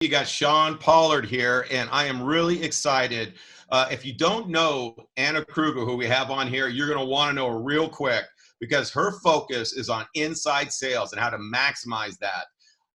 You got Sean Pollard here, and I am really excited. If you don't know Anna Kruger, who we have on here, you're going to want to know her real quick because her focus is on inside sales and how to maximize that.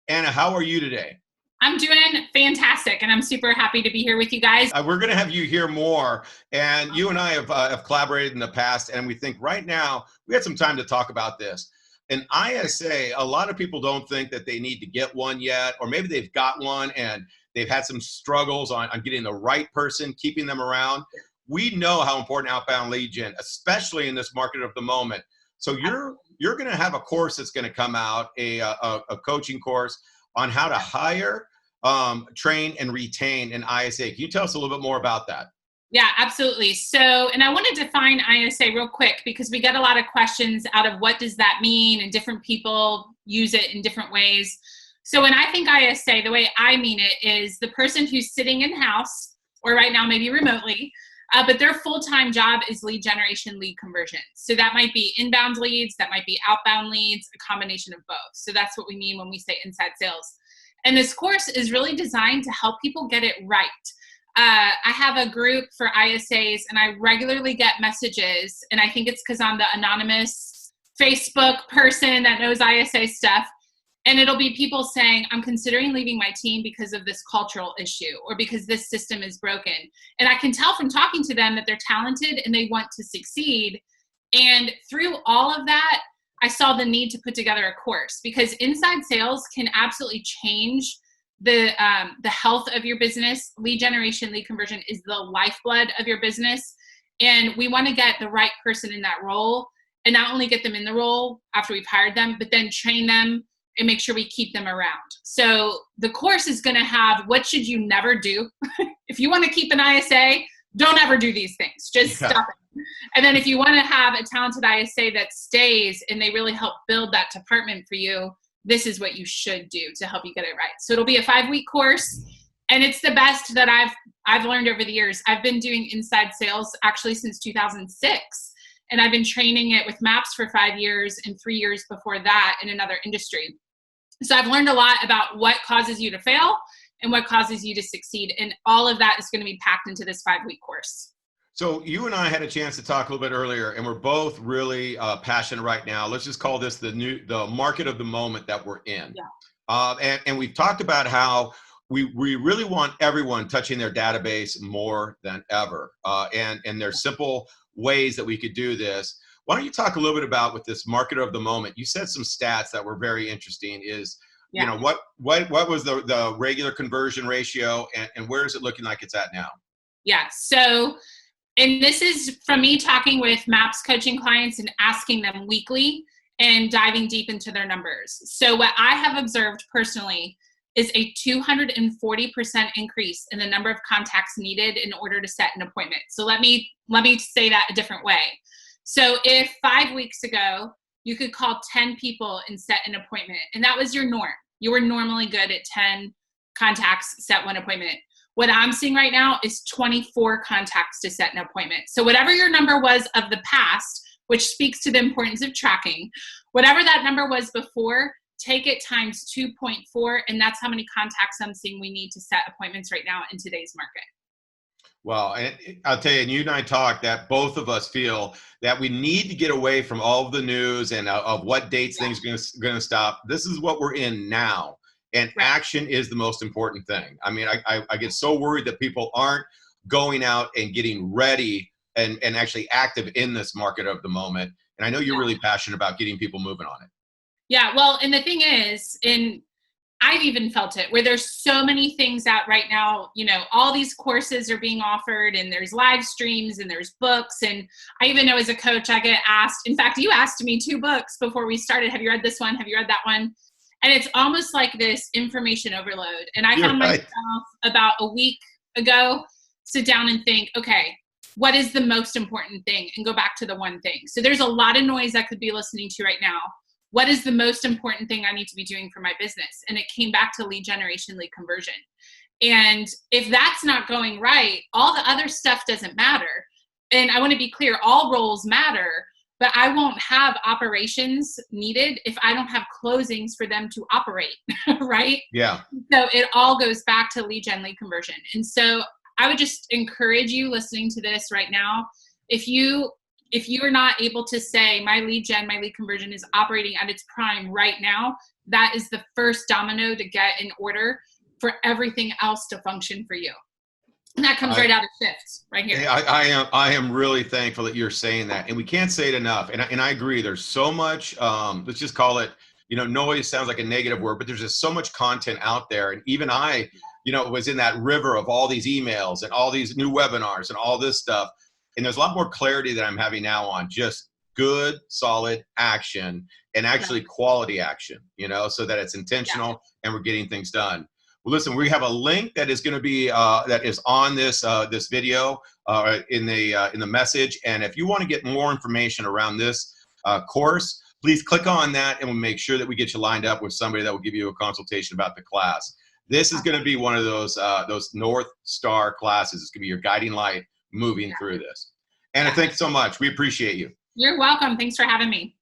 Anna, how are you today? I'm doing fantastic, and I'm super happy to be here with you guys. We're going to have you hear more, and you and I have collaborated in the past, and we think right now we had some time to talk about this. An ISA, a lot of people don't think that they need to get one yet, or maybe they've got one and they've had some struggles on getting the right person, keeping them around. We know how important outbound lead gen, especially in this market of the moment. So you're going to have a course that's going to come out, a coaching course on how to hire, train, and retain an ISA. Can you tell us a little bit more about that? Yeah, absolutely. So, and I want to define ISA real quick because we get a lot of questions out of what does that mean, and different people use it in different ways. So when I think ISA, the way I mean it is the person who's sitting in-house, or right now maybe remotely, but their full-time job is lead generation, lead conversion. So that might be inbound leads, that might be outbound leads, a combination of both. So that's what we mean when we say inside sales. And this course is really designed to help people get it right. I have a group for ISAs, and I regularly get messages, and I think it's because I'm the anonymous Facebook person that knows ISA stuff. And it'll be people saying, I'm considering leaving my team because of this cultural issue or because this system is broken. And I can tell from talking to them that they're talented and they want to succeed. And through all of that, I saw the need to put together a course because inside sales can absolutely change the health of your business. Lead generation, lead conversion is the lifeblood of your business. And we want to get the right person in that role and not only get them in the role after we've hired them, but then train them and make sure we keep them around. So the course is going to have what should you never do. If you want to keep an ISA, don't ever do these things. Just stop it. And then if you want to have a talented ISA that stays and they really help build that department for you, this is what you should do to help you get it right. So it'll be a 5-week course, and it's the best that I've learned over the years. I've been doing inside sales actually since 2006, and I've been training it with MAPS for 5 years and 3 years before that in another industry. So I've learned a lot about what causes you to fail and what causes you to succeed, and all of that is going to be packed into this 5-week course. So you and I had a chance to talk a little bit earlier, and we're both really passionate right now. Let's just call this the market of the moment that we're in. Yeah. And we've talked about how we really want everyone touching their database more than ever. And there's simple ways that we could do this. Why don't you talk a little bit about with this market of the moment? You said some stats that were very interesting. You know, what was the regular conversion ratio, and where is it looking like it's at now? Yeah. So. And this is from me talking with MAPS coaching clients and asking them weekly and diving deep into their numbers. So what I have observed personally is a 240% increase in the number of contacts needed in order to set an appointment. So let me say that a different way. So if 5 weeks ago, you could call 10 people and set an appointment, and that was your norm. You were normally good at 10 contacts, set one appointment. What I'm seeing right now is 24 contacts to set an appointment. So whatever your number was of the past, which speaks to the importance of tracking, whatever that number was before, take it times 2.4, and that's how many contacts I'm seeing we need to set appointments right now in today's market. Well, and I'll tell you, and you and I talked that both of us feel that we need to get away from all of the news and of what dates things are going to stop. This is what we're in now. And action is the most important thing. I mean, I get so worried that people aren't going out and getting ready and actually active in this market of the moment. And I know you're really passionate about getting people moving on it. Yeah, well, and the thing is, and I've even felt it, where there's so many things out right now, you know, all these courses are being offered, and there's live streams and there's books. And I even know as a coach, I get asked, in fact, you asked me 2 books before we started. Have you read this one? Have you read that one? And it's almost like this information overload. And I found myself about a week ago, sit down and think, okay, what is the most important thing? And go back to the one thing. So there's a lot of noise I could be listening to right now. What is the most important thing I need to be doing for my business? And it came back to lead generation, lead conversion. And if that's not going right, all the other stuff doesn't matter. And I want to be clear, all roles matter, but I won't have operations needed if I don't have closings for them to operate, right? Yeah. So it all goes back to lead gen, lead conversion. And so I would just encourage you listening to this right now, if you are not able to say my lead gen, my lead conversion is operating at its prime right now, that is the first domino to get in order for everything else to function for you. And that comes right out of shifts right here. I am really thankful that you're saying that, and we can't say it enough. And I agree. There's so much. Let's just call it. Noise sounds like a negative word, but there's just so much content out there. And even I, was in that river of all these emails and all these new webinars and all this stuff. And there's a lot more clarity that I'm having now on just good, solid action and actually quality action. So that it's intentional and we're getting things done. Well, listen, we have a link that is going to be that is on this this video in the message, and if you want to get more information around this course, please click on that, and we'll make sure that we get you lined up with somebody that will give you a consultation about the class. This is going to be one of those North Star classes. It's going to be your guiding light moving through this. Anna, thanks so much. We appreciate you. You're welcome. Thanks for having me.